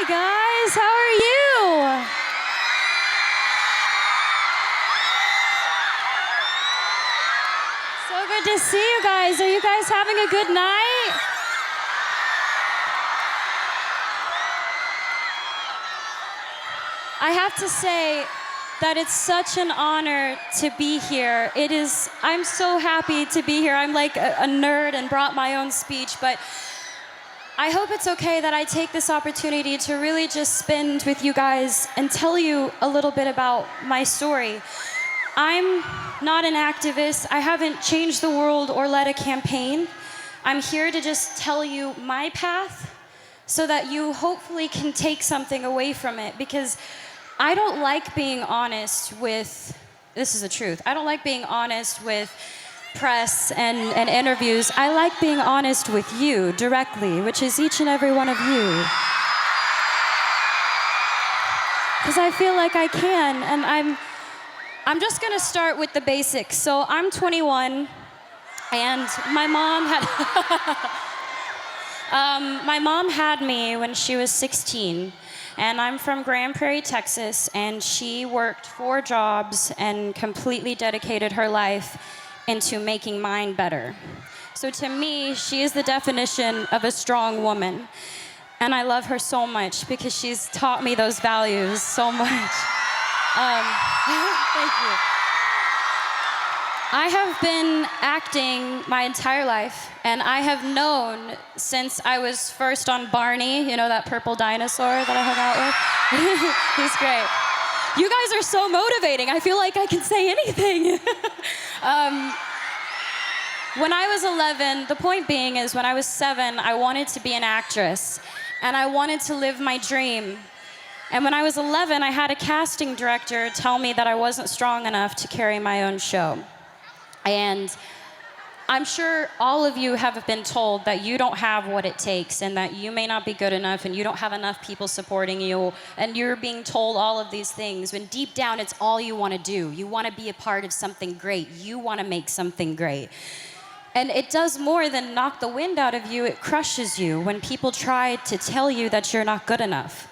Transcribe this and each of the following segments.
Hi, guys. How are you? So good to see you guys. Are you guys having a good night? I have to say that it's such an honor to be here. I'm so happy to be here. I'm like a nerd and brought my own speech, but I hope it's okay that I take this opportunity to really just spend with you guys and tell you a little bit about my story. I'm not an activist. I haven't changed the world or led a campaign. I'm here to just tell you my path so that you hopefully can take something away from it, because I don't like being honest with, this is the truth, I don't like being honest with press and interviews. I like being honest with you directly, which is each and every one of you. Because I feel like I can, and I'm just gonna start with the basics. So I'm 21, and my mom had me when she was 16. And I'm from Grand Prairie, Texas, and she worked 4 jobs and completely dedicated her life into making mine better. So to me, she is the definition of a strong woman. And I love her so much because she's taught me those values so much. Thank you. I have been acting my entire life, and I have known since I was first on Barney, you know, that purple dinosaur that I hung out with? He's great. You guys are so motivating. I feel like I can say anything. When I was 11, the point being is when I was 7, I wanted to be an actress, and I wanted to live my dream. And when I was 11, I had a casting director tell me that I wasn't strong enough to carry my own show. And I'm sure all of you have been told that you don't have what it takes and that you may not be good enough and you don't have enough people supporting you, and you're being told all of these things when deep down it's all you want to do. You want to be a part of something great. You want to make something great. And it does more than knock the wind out of you. It crushes you when people try to tell you that you're not good enough.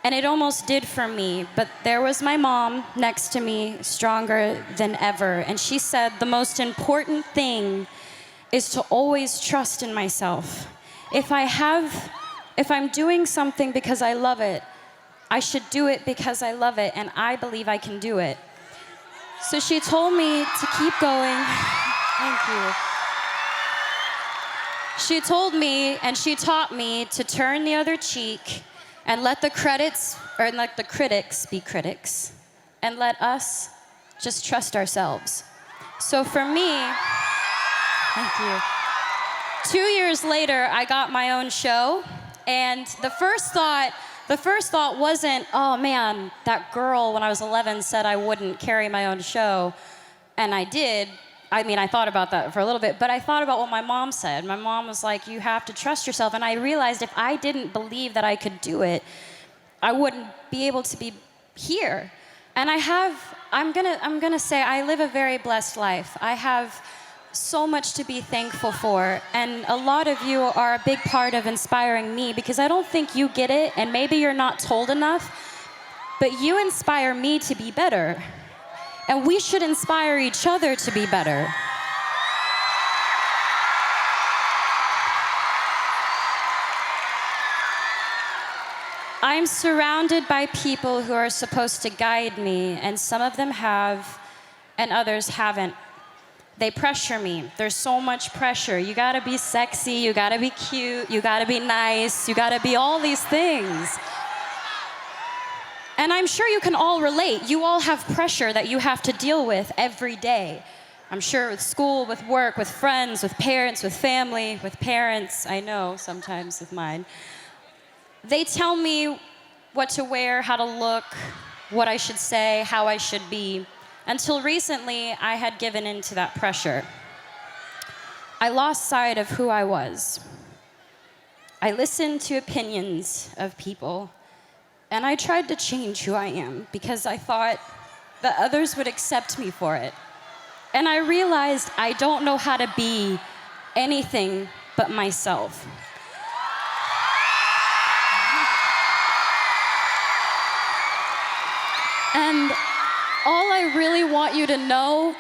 And it almost did for me, but there was my mom next to me, stronger than ever. And she said, the most important thing is to always trust in myself. If I'm doing something because I love it, I should do it because I love it, and I believe I can do it. So she told me to keep going. Thank you. She told me, and she taught me to turn the other cheek and let the critics be critics, and let us just trust ourselves. So for me, thank you. 2 years later, I got my own show, and the first thought wasn't, oh man, that girl when I was 11 said I wouldn't carry my own show, and I did. I mean, I thought about that for a little bit, but I thought about what my mom said. My mom was like, you have to trust yourself. And I realized if I didn't believe that I could do it, I wouldn't be able to be here. And I'm gonna say I live a very blessed life. I have so much to be thankful for. And a lot of you are a big part of inspiring me, because I don't think you get it, and maybe you're not told enough, but you inspire me to be better. And we should inspire each other to be better. I'm surrounded by people who are supposed to guide me, and some of them have, and others haven't. They pressure me. There's so much pressure. You gotta be sexy, you gotta be cute, you gotta be nice, you gotta be all these things. And I'm sure you can all relate. You all have pressure that you have to deal with every day. I'm sure with school, with work, with friends, with parents, with family, with parents. I know sometimes with mine. They tell me what to wear, how to look, what I should say, how I should be. Until recently, I had given in to that pressure. I lost sight of who I was. I listened to opinions of people, and I tried to change who I am because I thought that others would accept me for it. And I realized I don't know how to be anything but myself. really want you to know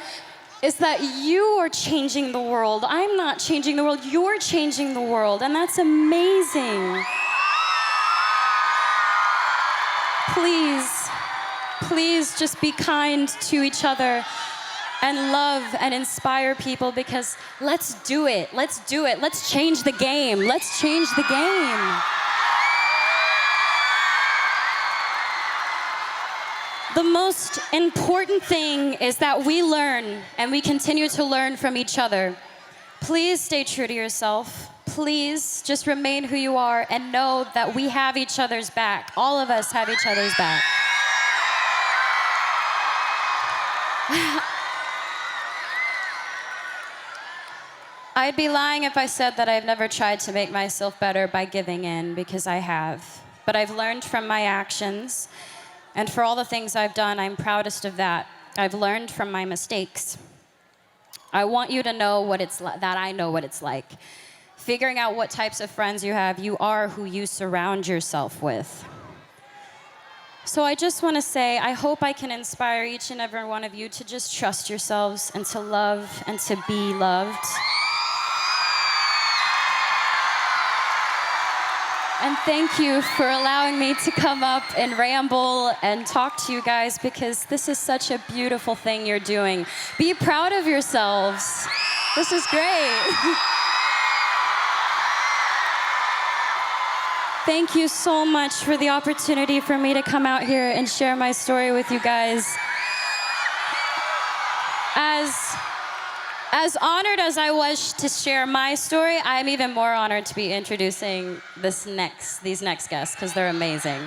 is that you are changing the world. I'm not changing the world, you're changing the world, and that's amazing. Please, please just be kind to each other and love and inspire people, because let's do it, let's do it. Let's change the game, let's change the game. The most important thing is that we learn and we continue to learn from each other. Please stay true to yourself. Please just remain who you are and know that we have each other's back. All of us have each other's back. I'd be lying if I said that I've never tried to make myself better by giving in, because I have. But I've learned from my actions. And for all the things I've done, I'm proudest of that. I've learned from my mistakes. I want you to know what it's that I know what it's like. Figuring out what types of friends you have, you are who you surround yourself with. So I just want to say, I hope I can inspire each and every one of you to just trust yourselves and to love and to be loved. And thank you for allowing me to come up and ramble and talk to you guys, because this is such a beautiful thing you're doing. Be proud of yourselves. This is great. Thank you so much for the opportunity for me to come out here and share my story with you guys. As honored as I was to share my story, I'm even more honored to be introducing these next guests, because they're amazing.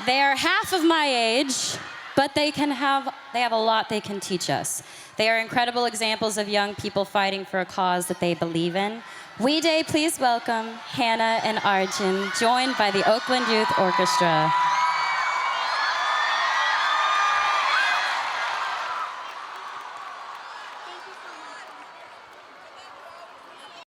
They are half of my age, but they have a lot they can teach us. They are incredible examples of young people fighting for a cause that they believe in. Please welcome Hannah and Arjun, joined by the Oakland Youth Orchestra.